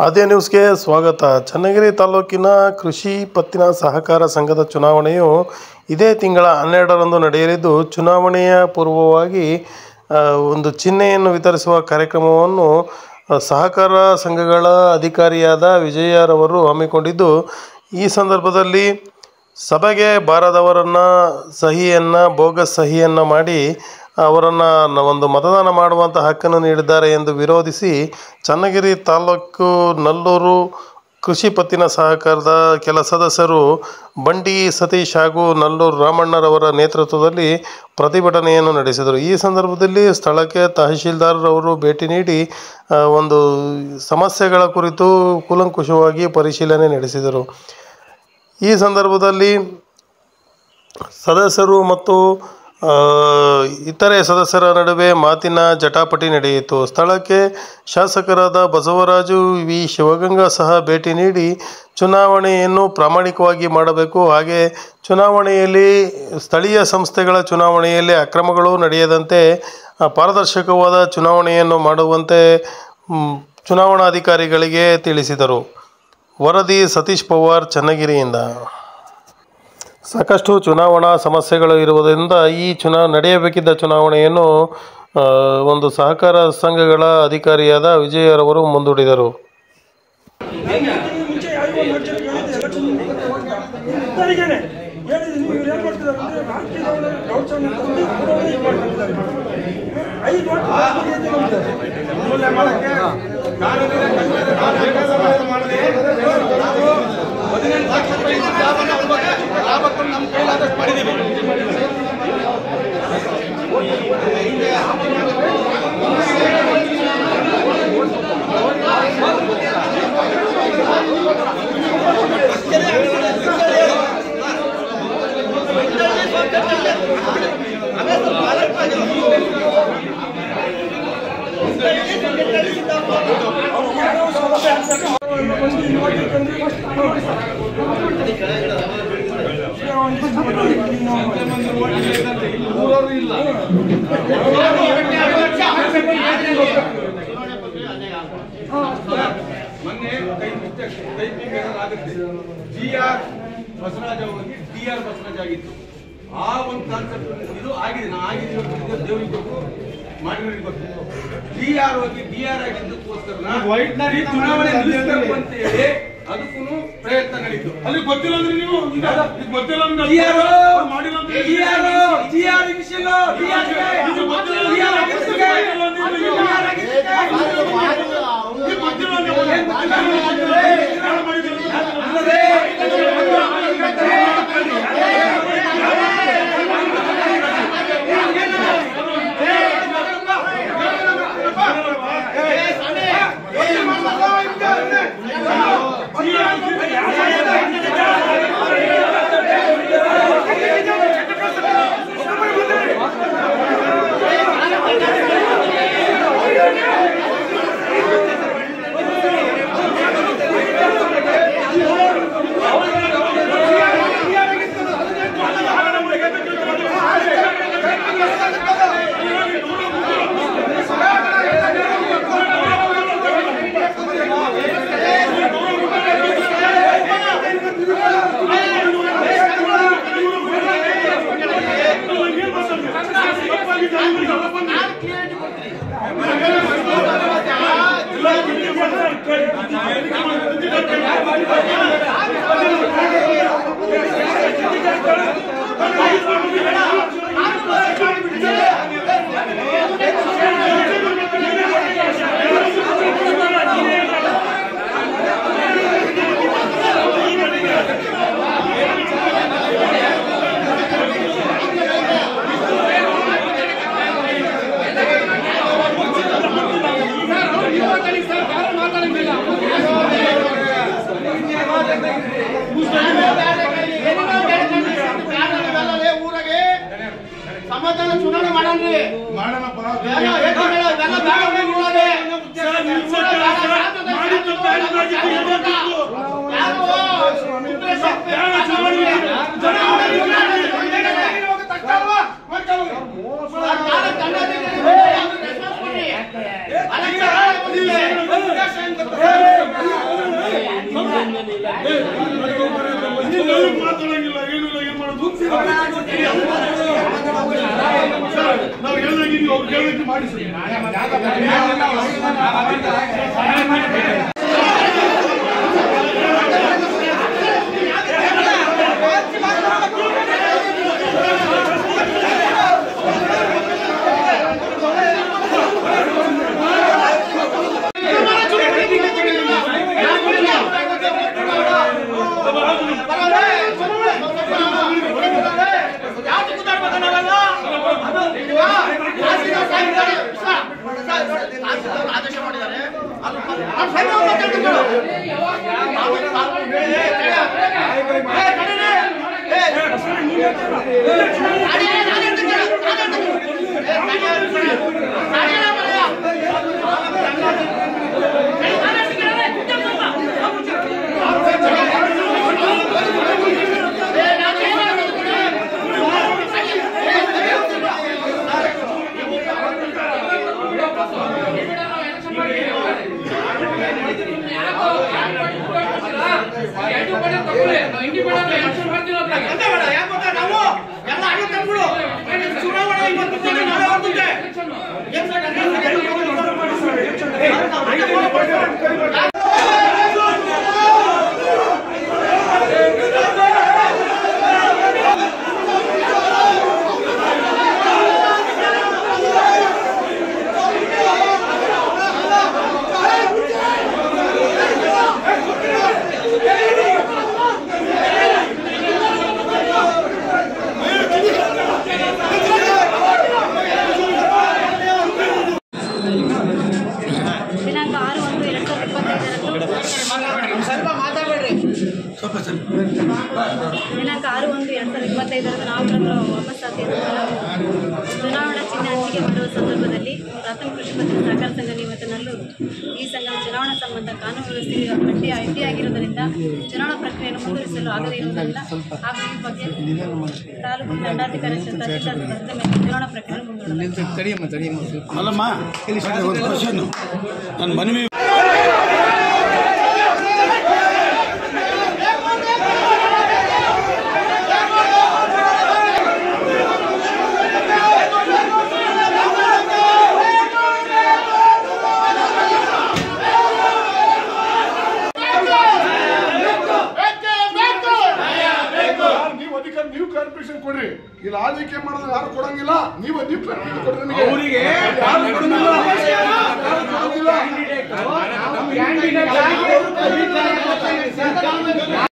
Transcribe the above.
ಆದ್ಯ ನ್ಯೂಸ್ಗೆ ಸ್ವಾಗತ. ಚನ್ನಗಿರಿ ತಾಲೂಕಿನ ಕೃಷಿ ಪತ್ತಿನ ಸಹಕಾರ ಸಂಘದ ಚುನಾವಣೆಯು ಇದೇ ತಿಂಗಳ 12ರಂದು ನಡೆಯಲಿದ್ದು, ಚುನಾವಣೆಯ ಪೂರ್ವವಾಗಿ ಒಂದು ಚಿಹ್ನೆಯನ್ನು ವಿತರಿಸುವ ಕಾರ್ಯಕ್ರಮವನ್ನು ಸಹಕಾರ ಸಂಘಗಳ ಅಧಿಕಾರಿಯಾದ ವಿಜಯರವರು ಹಮ್ಮಿಕೊಂಡಿದ್ದು, ಈ ಸಂದರ್ಭದಲ್ಲಿ ಸಭೆಗೆ ಬಾರದವರನ್ನು ಬೋಗಸ್ ಸಹಿಯನ್ನು ಮಾಡಿ ಅವರನ್ನು ಒಂದು ಮತದಾನ ಮಾಡುವಂಥ ಹಕ್ಕನ್ನು ನೀಡಿದ್ದಾರೆ ಎಂದು ವಿರೋಧಿಸಿ ಚನ್ನಗಿರಿ ತಾಲೂಕು ನಲ್ಲೂರು ಕೃಷಿ ಪತ್ತಿನ ಸಹಕಾರದ ಕೆಲ ಸದಸ್ಯರು ಬಂಡಿ ಸತೀಶ್ ಹಾಗೂ ನಲ್ಲೂರು ರಾಮಣ್ಣರವರ ನೇತೃತ್ವದಲ್ಲಿ ಪ್ರತಿಭಟನೆಯನ್ನು ನಡೆಸಿದರು. ಈ ಸಂದರ್ಭದಲ್ಲಿ ಸ್ಥಳಕ್ಕೆ ತಹಶೀಲ್ದಾರ್ ಅವರು ಭೇಟಿ ನೀಡಿ ಒಂದು ಸಮಸ್ಯೆಗಳ ಕುರಿತು ಕೂಲಂಕುಷವಾಗಿ ಪರಿಶೀಲನೆ ನಡೆಸಿದರು. ಈ ಸಂದರ್ಭದಲ್ಲಿ ಸದಸ್ಯರು ಮತ್ತು ಇತರೆ ಸದಸ್ಯರ ನಡುವೆ ಮಾತಿನ ಜಟಾಪಟಿ ನಡೆಯಿತು. ಸ್ಥಳಕ್ಕೆ ಶಾಸಕರಾದ ಬಸವರಾಜು ವಿ. ಶಿವಗಂಗಾ ಸಹ ಭೇಟಿ ನೀಡಿ ಚುನಾವಣೆಯನ್ನು ಪ್ರಾಮಾಣಿಕವಾಗಿ ಮಾಡಬೇಕು, ಹಾಗೆ ಚುನಾವಣೆಯಲ್ಲಿ ಸ್ಥಳೀಯ ಸಂಸ್ಥೆಗಳ ಚುನಾವಣೆಯಲ್ಲಿ ಅಕ್ರಮಗಳು ನಡೆಯದಂತೆ ಪಾರದರ್ಶಕವಾದ ಚುನಾವಣೆಯನ್ನು ಮಾಡುವಂತೆ ಚುನಾವಣಾಧಿಕಾರಿಗಳಿಗೆ ತಿಳಿಸಿದರು. ವರದಿ ಸತೀಶ್ ಪವಾರ್, ಚನ್ನಗಿರಿಯಿಂದ. ಸಾಕಷ್ಟು ಚುನಾವಣಾ ಸಮಸ್ಯೆಗಳು ಇರುವುದರಿಂದ ಈ ನಡೆಯಬೇಕಿದ್ದ ಚುನಾವಣೆಯನ್ನು ಒಂದು ಸಹಕಾರ ಸಂಘಗಳ ಅಧಿಕಾರಿಯಾದ ವಿಜಯರವರು ಮುಂದೂಡಿದರು. ಮೊನ್ನೆ ಜಿಆರ್ ಬಸವರಾಜ್ ಅವರಿಗೆ ಡಿಆರ್ ಬಸವರಾಜ್ ಆಗಿತ್ತು. ಆ ಒಂದು ಕಾನ್ಸೆಪ್ಟ್ ಇದು ಆಗಿದೆ. ದೇವರಿಗೆ ಮಾಡಿರೋದು ಡಿಆರ್ ಹೋಗಿ ಡಿಆರ್ ಆಗಿದ್ದಕ್ಕೋಸ್ಕರ ಚುನಾವಣೆ ನಿಲ್ಲಿಸಬೇಕು ಅಂತ ಹೇಳಿ ಅದಕ್ಕೂ ಪ್ರಯತ್ನ ನಡೀತು. ಅಲ್ಲಿ ಗೊತ್ತಿಲ್ಲ ಅಂದ್ರೆ ನೀವು ಗೊತ್ತಿಲ್ಲ ಸಮಾಧಾನ ಚುನಾವಣೆ ಮಾಡನ್ರಿ ದಿನಾಂಕ 6/1/2025 ನಾಮಪತ್ರ ವಾಪಸ್ಸಾತಿ ಚುನಾವಣಾ ಚಿಹ್ನೆ ಹಂಚಿಕೆ ಮಾಡುವ ಸಂದರ್ಭದಲ್ಲಿ ಪ್ರಾಥಮಿಕ ಕೃಷಿ ಪತ್ತಿನ ಸಹಕಾರ ಸಂಘ ನಿವತ್ತನಲ್ಲೂರು ಈ ಸಂಘ ಚುನಾವಣಾ ಸಂಬಂಧ ಕಾನೂನು ವ್ಯವಸ್ಥೆಗೆ ಅಡ್ಡಿಯಾಗಿರುವುದರಿಂದ ಚುನಾವಣಾ ಪ್ರಕ್ರಿಯೆಯನ್ನು ಮುಂದುವರಿಸಲು ಆಗದೇ ಇರುವುದರಿಂದ ಹಾಗೂ ಈ ಬಗ್ಗೆ ತಾಲೂಕು ದಂಡಾಧಿಕಾರಿ ತಹಶೀಲ್ದಾರ್ ಬರೆದ ಮೇಲೆ ಚುನಾವಣಾ ಪ್ರಕ್ರಿಯೆ ಮುಂದೂಡಲಾಗಿದೆ. ನೀವು ಕ್ಲಾರಿಫಿಕೇಶನ್ ಕೊಡ್ರಿ. ಇಲ್ಲಿ ಆಳ್ವಿಕೆ ಮಾಡೋದು ಯಾರು ಕೊಡಂಗಿಲ್ಲ. ನೀವು ಕ್ಲಾರಿಫಿಕೇಶನ್ ಕೊಡ್ರಿ. ಅವರಿಗೆ ಯಾರು ಕೊಡಂಗಿಲ್ಲ.